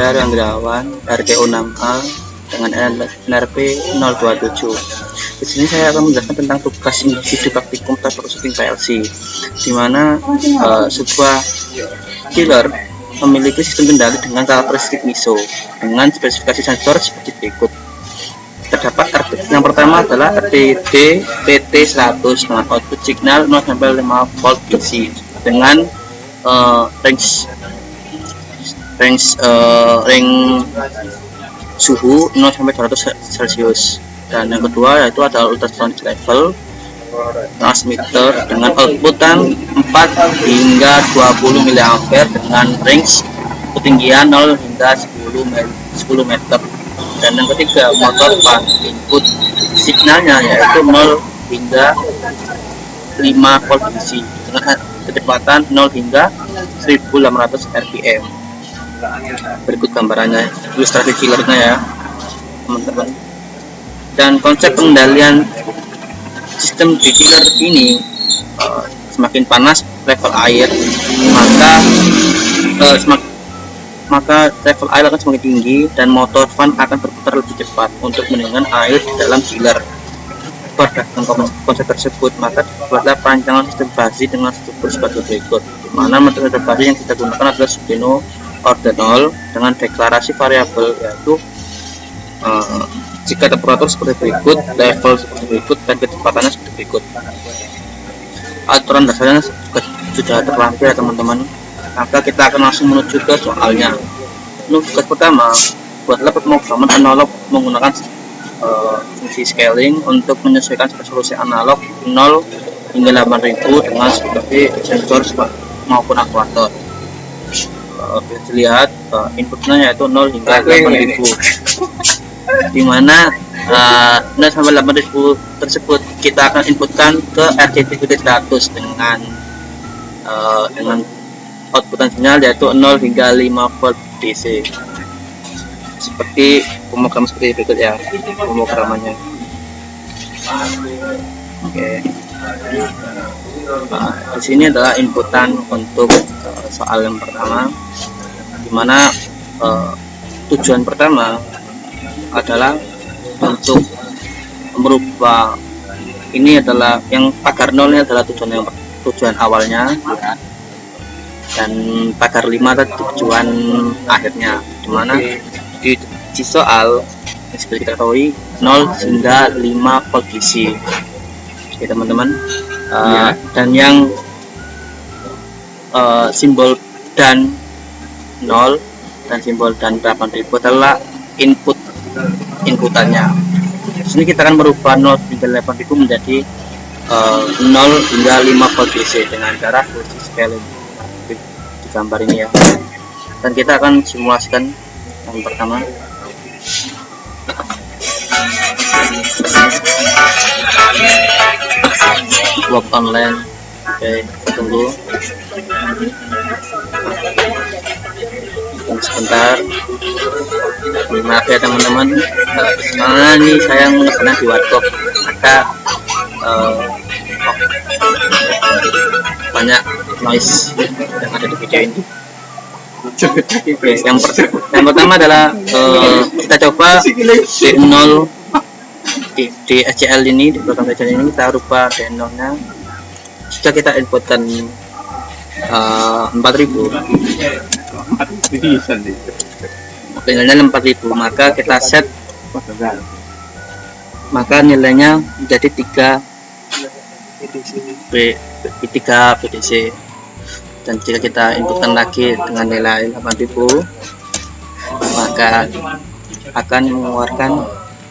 Hendra Anggrawan, RTO 6A dengan NRP 027. Di sini saya akan menjelaskan tentang tugas individu praktikum troubleshooting PLC, di mana sebuah killer memiliki sistem kendali dengan karakteristik MISO dengan spesifikasi sensor seperti berikut. Terdapat yang pertama adalah RTD PT100 dengan output signal 0 sampai 5 volt DC dengan range suhu 0 sampai 200 Celcius. Dan yang kedua yaitu adalah ultrasonic level transmitter dengan outputan 4 hingga 20 mA dengan range ketinggian 0 hingga 10 meter. Dan yang ketiga motor fan input signalnya yaitu 0 hingga 5 volt DC dengan kecepatan 0 hingga 1800 rpm. Berikut gambarannya, ilustrasi killernya ya teman-teman. Dan konsep pengendalian sistem di killer ini, semakin panas level air, maka level air akan semakin tinggi dan motor fan akan berputar lebih cepat untuk mendingin air di dalam chiller. Berdasarkan konsep tersebut, maka dibuatlah perancangan sistem basi dengan struktur sebagai berikut, di mana metode basi yang kita gunakan adalah Subdeno ordinal dengan deklarasi variabel, yaitu jika temperatur seperti berikut, level seperti berikut, dan kecepatannya seperti berikut. Aturan dasarnya sudah terlampir ya teman-teman. Maka kita akan langsung menuju ke soalnya. Tugas pertama, buatlah pemrograman analog menggunakan fungsi scaling untuk menyesuaikan resolusi analog 0 hingga 8000 dengan seperti sensor maupun aktuator. Bisa dilihat inputnya yaitu 0 hingga 8000, di mana 0 sampai 8000 tersebut kita akan inputkan ke RTD100 dengan outputan sinyal yaitu 0 hingga 5 volt DC. Seperti pemrograman seperti berikut ya pemrogramannya. Oke. Di sini adalah inputan untuk soal yang pertama, dimana tujuan pertama adalah untuk merubah, ini adalah yang pagar 0 ini adalah tujuan awalnya, dan pagar 5 adalah tujuan akhirnya, dimana di soal seperti kita ketahui 0 hingga 5 volt DC. Oke teman-teman, dan yang simbol dan 0 dan simbol dan 8000 adalah inputannya. Di sini kita akan merubah 0 hingga 8000 menjadi 0 hingga 5 volt DC dengan cara fungsi scaling di gambar ini ya. Dan kita akan simulasikan yang pertama. Work online. Oke, tunggu sebentar. Maaf ya teman-teman, karena ini saya mengesannya di warkop, maka banyak noise yang ada di video ini. Oke, yang pertama adalah kita coba D0 di SCL ini, di program SCL ini kita rubah D0 nya. Jika kita inputkan 4000, nilainya 4000, maka kita set, maka nilainya menjadi 3 BDC. Dan jika kita inputkan lagi dengan nilai 8000, maka akan mengeluarkan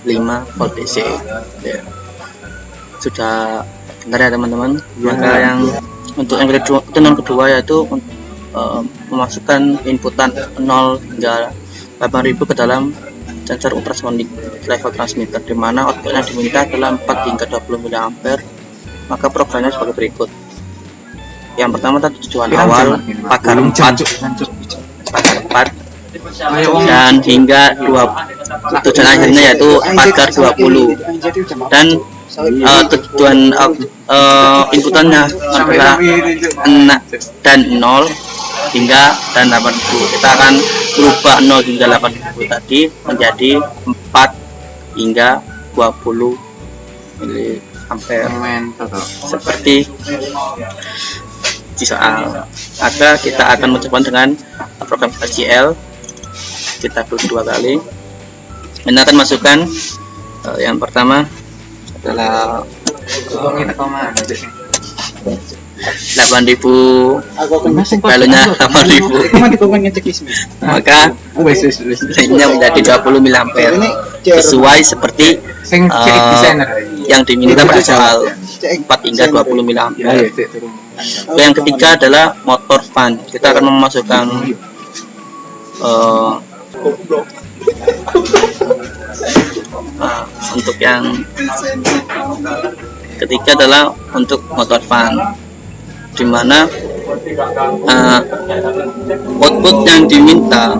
5 volt DC ya. Sudah benar ya teman-teman. Maka yang untuk yang kedua yaitu memasukkan inputan 0 hingga 8000 ke dalam sensor ultrasonic level transmitter, di mana outputnya diminta adalah 4 hingga 20 mA. Maka programnya sebagai berikut. Yang pertama tadi tujuan awal pagar 4 dan hingga 2 tujuan akhirnya yaitu pagar 20, dan tujuan inputannya adalah 6 dan 0 hingga dan 8000. Kita akan merubah 0 hingga 8000 tadi menjadi 4 hingga 20 miliampere seperti di soal. Maka kita akan mencoba dengan program SQL. Kita klik 2 kali. Ini akan masukkan yang pertama adalah 8.000, value-nya 8.000, maka lainnya menjadi 20 miliampere sesuai seperti yang diminta pada soal 4 hingga 20 miliampere. Yang ketiga adalah motor fan. Kita akan memasukkan untuk yang ketiga adalah untuk motor fan, dimana output yang diminta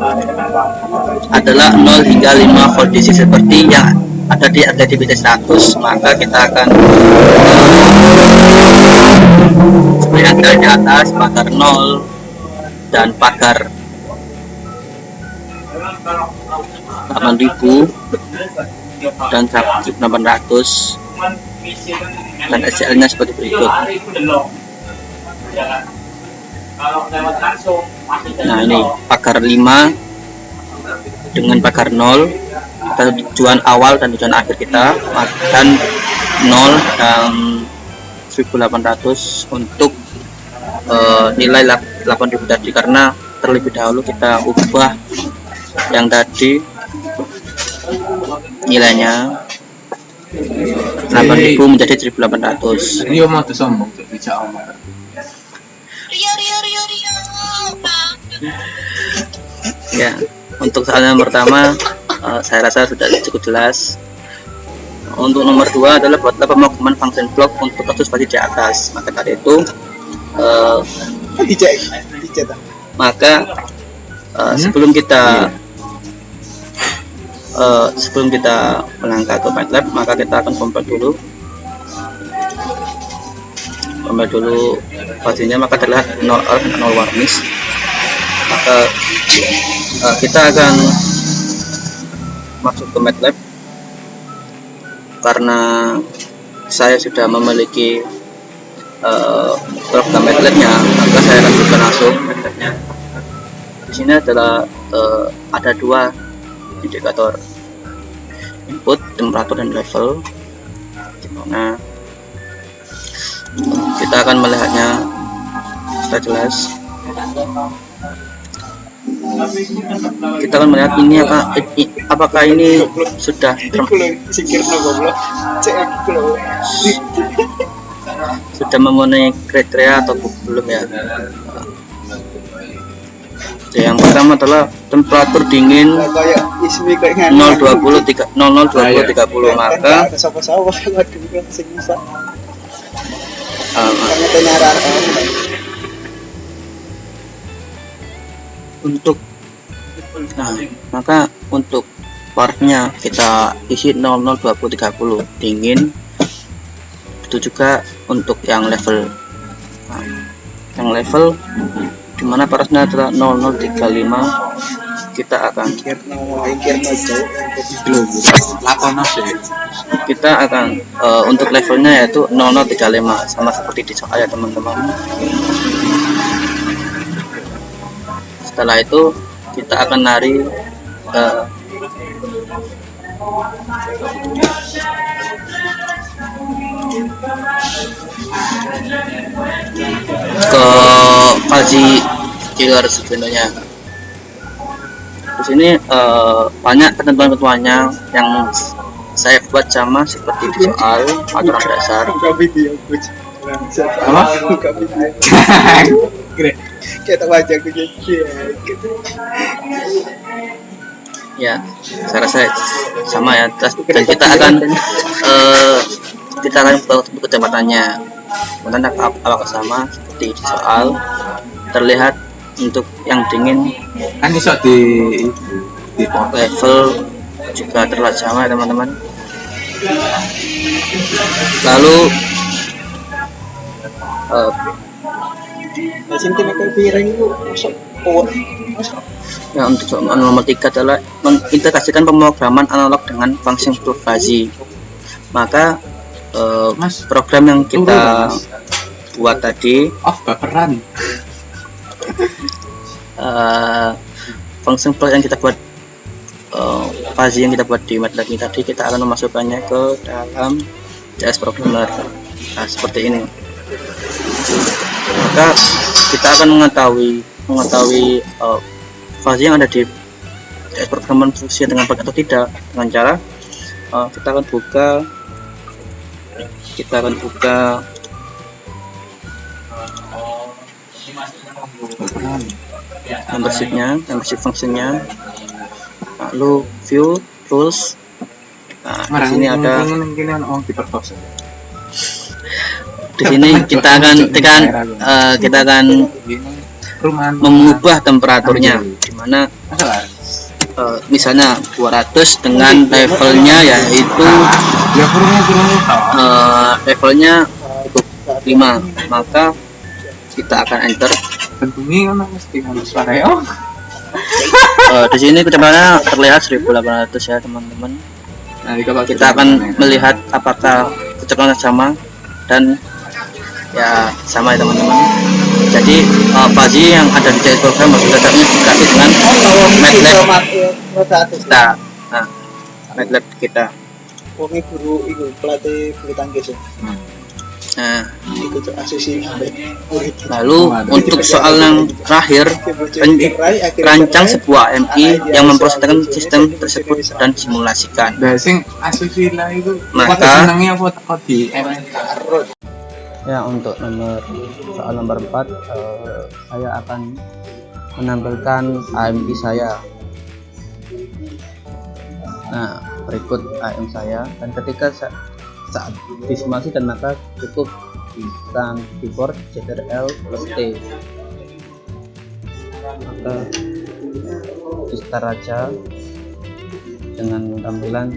adalah 0 hingga 5 volt DC seperti yang ada di aktivitas status. Maka kita akan seperti ada di atas pagar 0 dan pagar 8.000 dan 800 dan SQL-nya seperti berikut. Nah, ini pagar 5 dengan pagar 0 atau tujuan awal dan tujuan akhir kita, dan 0 dan 1800 untuk nilai 8.000 tadi, karena terlebih dahulu kita ubah yang tadi nilainya 8.000 menjadi 1.800. Rio mau sombong bisa omong. Ya, untuk soal yang pertama saya rasa sudah cukup jelas. Untuk nomor 2 adalah buatlah pemrograman function block untuk kasus pasti di atas. Maka tadi itu sebelum kita melangkah ke MATLAB, maka kita akan compile dulu pastinya. Maka terlihat 0 earth dan 0 warnish. Maka kita akan masuk ke MATLAB. Karena saya sudah memiliki program MATLAB-nya, maka saya akan buka langsung MATLAB-nya. Di sini adalah ada 2 indikator input, temperatur dan level, dimana kita akan melihatnya secara jelas. Kita akan melihat ini apakah ini sudah memenuhi kriteria atau belum ya. Yang pertama adalah temperatur dingin 002030, maka untuk partnya kita isi 002030 dingin. Itu juga untuk yang level, dimana parasnya adalah 0035. Kita akan untuk levelnya yaitu 0035, sama seperti di soal ya teman-teman. Setelah itu kita akan lari ke Fuzzy Killer sebenarnya. Di sini banyak ketentuan-ketentuannya yang saya buat sama seperti di soal aturan dasar. Ya, saya rasa sama ya. Dan kita akan kecepatannya. Kemudian apakah sama seperti di soal. Terlihat untuk yang dingin kan bisa di level juga terlihat sama ya teman-teman. Lalu Sentimeter piring itu masuk kuat. Masuk. Ya, untuk soal nomor 3 adalah mengintegrasikan pemrograman analog dengan fungsi fuzzy. Maka Mas, program yang kita Mas. buat tadi, Baperan. fungsi yang kita buat, fuzzy yang kita buat di MATLAB ini tadi, kita akan memasukkannya ke dalam CS Programmer. Nah, seperti ini. Maka kita akan mengetahui fuzzy yang ada di CS Programmer fungsi dengan baik atau tidak dengan cara kita akan buka membership fungsinya, lalu view tools. Nah, di sini ada, di sini kita akan mengubah temperaturnya, dimana misalnya 200 dengan levelnya yaitu levelnya 5, maka kita akan enter. Di sini kecepatannya terlihat 1800 ya teman-teman. Kita akan melihat apakah kecepatan sama, dan ya sama ya teman-teman. Jadi fuzzy yang ada di CS Programmer kita integrasi dengan MATLAB kita. Nah, MATLAB kita. Wonge guru iku pelatih bulu tangkis. Nah, Iku tuh asisi ambek murid. lalu untuk soal yang terakhir, rancang sebuah MI yang memproseskan sistem tersebut dan simulasikan. Maka ya, untuk soal nomor 4, saya akan menampilkan AMI saya. Nah, berikut AM saya, dan ketika saat disimulasikan maka cukup tekan keyboard Ctrl plus T, maka di start aja dengan tampilan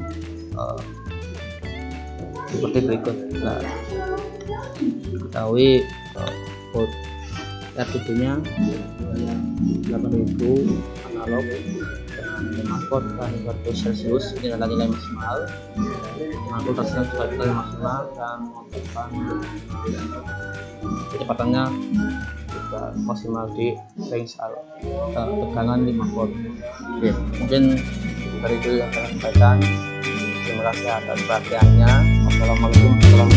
seperti berikut. Nah, diketahui RGB-nya 8000 analog dengan 5 volt dan 200 Celsius. Ini adalah nilai maksimal. 50% juga nilai maksimal, dan kecepatannya juga maksimal di range tegangan 5 volt. Oke, mungkin dari itu yang saya sampaikan. Terima kasih atas perhatiannya. Wassalamualaikum warahmatullahi wabarakatuh.